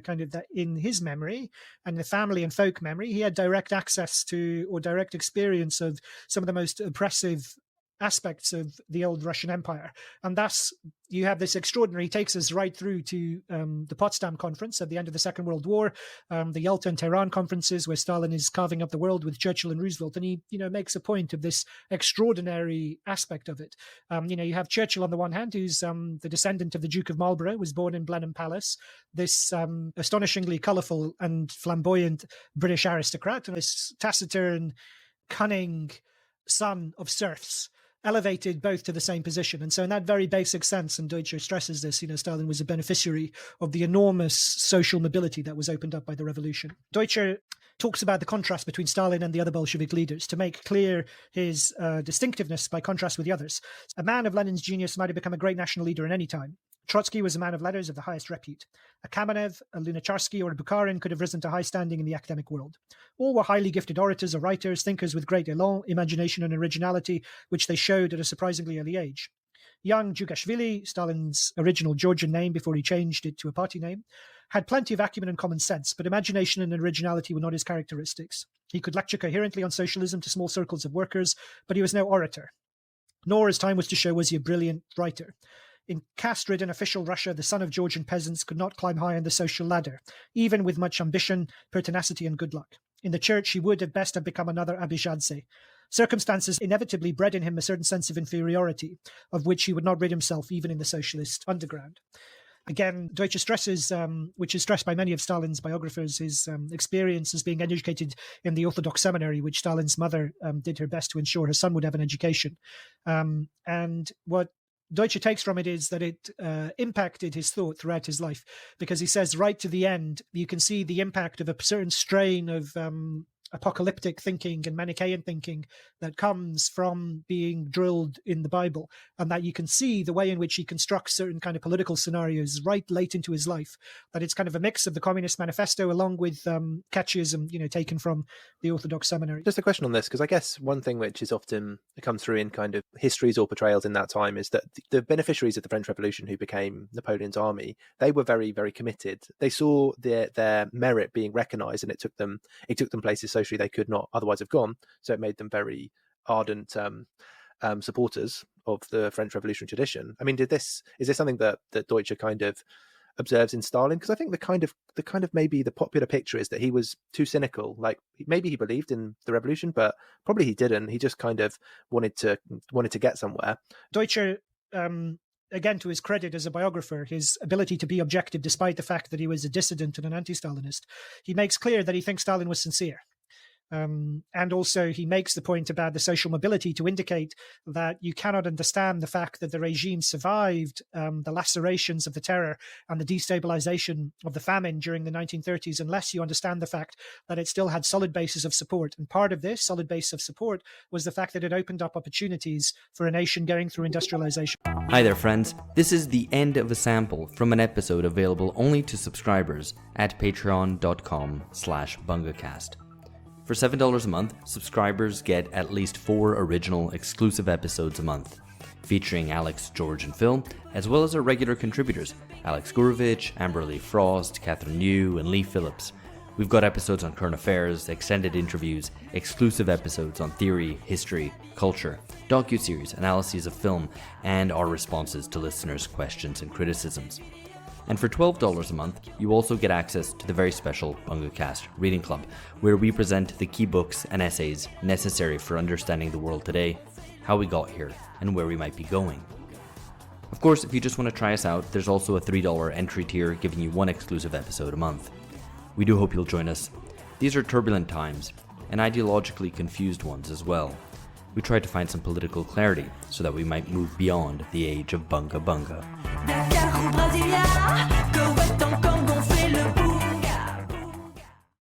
kind of that in his memory and the family and folk memory, he had direct access to or direct experience of some of the most oppressive aspects of the old Russian Empire. And thus you have this extraordinary, he takes us right through to the Potsdam Conference at the end of the Second World War, the Yalta and Tehran conferences where Stalin is carving up the world with Churchill and Roosevelt. And he, makes a point of this extraordinary aspect of it. You have Churchill on the one hand, who's the descendant of the Duke of Marlborough, was born in Blenheim Palace, this astonishingly colourful and flamboyant British aristocrat, and this taciturn, cunning son of serfs, elevated both to the same position. And so in that very basic sense, and Deutscher stresses this, Stalin was a beneficiary of the enormous social mobility that was opened up by the revolution. Deutscher talks about the contrast between Stalin and the other Bolshevik leaders to make clear his distinctiveness by contrast with the others. A man of Lenin's genius might have become a great national leader in any time. Trotsky was a man of letters of the highest repute. A Kamenev, a Lunacharsky, or a Bukharin could have risen to high standing in the academic world. All were highly gifted orators or writers, thinkers with great elan, imagination and originality, which they showed at a surprisingly early age. Young Djugashvili, Stalin's original Georgian name before he changed it to a party name, had plenty of acumen and common sense, but imagination and originality were not his characteristics. He could lecture coherently on socialism to small circles of workers, but he was no orator. Nor, as time was to show, was he a brilliant writer. In caste-ridden official Russia, the son of Georgian peasants could not climb high on the social ladder, even with much ambition, pertinacity, and good luck. In the church, he would at best have become another Abishadze. Circumstances inevitably bred in him a certain sense of inferiority, of which he would not rid himself even in the socialist underground. Again, Deutscher stresses, which is stressed by many of Stalin's biographers, his experience as being educated in the Orthodox seminary, which Stalin's mother did her best to ensure her son would have an education. And what Deutscher takes from it is that it impacted his thought throughout his life, because he says right to the end, you can see the impact of a certain strain of apocalyptic thinking and Manichaean thinking that comes from being drilled in the Bible, and that you can see the way in which he constructs certain kind of political scenarios right late into his life, that it's kind of a mix of the Communist Manifesto along with catechism, taken from the Orthodox seminary. Just a question on this, because I guess one thing which is often comes through in kind of histories or portrayals in that time is that the beneficiaries of the French Revolution who became Napoleon's army, they were very, very committed. They saw their merit being recognised, and it took them places socially they could not otherwise have gone. So it made them very ardent supporters of the French Revolutionary tradition. I mean, is this something that Deutscher kind of observes in Stalin? Because I think the kind of maybe the popular picture is that he was too cynical. Like maybe he believed in the revolution, but probably he didn't. He just kind of wanted to get somewhere. Deutscher, again, to his credit as a biographer, his ability to be objective despite the fact that he was a dissident and an anti-Stalinist, he makes clear that he thinks Stalin was sincere. And also he makes the point about the social mobility to indicate that you cannot understand the fact that the regime survived the lacerations of the terror and the destabilization of the famine during the 1930s unless you understand the fact that it still had solid bases of support. And part of this solid base of support was the fact that it opened up opportunities for a nation going through industrialization. Hi there, friends. This is the end of a sample from an episode available only to subscribers at patreon.com/bungacast. For $7 a month, subscribers get at least 4 original exclusive episodes a month, featuring Alex, George, and Phil, as well as our regular contributors, Alex Gurovich, Amberly Frost, Catherine New, and Lee Phillips. We've got episodes on current affairs, extended interviews, exclusive episodes on theory, history, culture, docuseries, analyses of film, and our responses to listeners' questions and criticisms. And for $12 a month, you also get access to the very special BungaCast Reading Club, where we present the key books and essays necessary for understanding the world today, how we got here, and where we might be going. Of course, if you just want to try us out, there's also a $3 entry tier giving you 1 exclusive episode a month. We do hope you'll join us. These are turbulent times, and ideologically confused ones as well. We tried to find some political clarity so that we might move beyond the age of bunga bunga.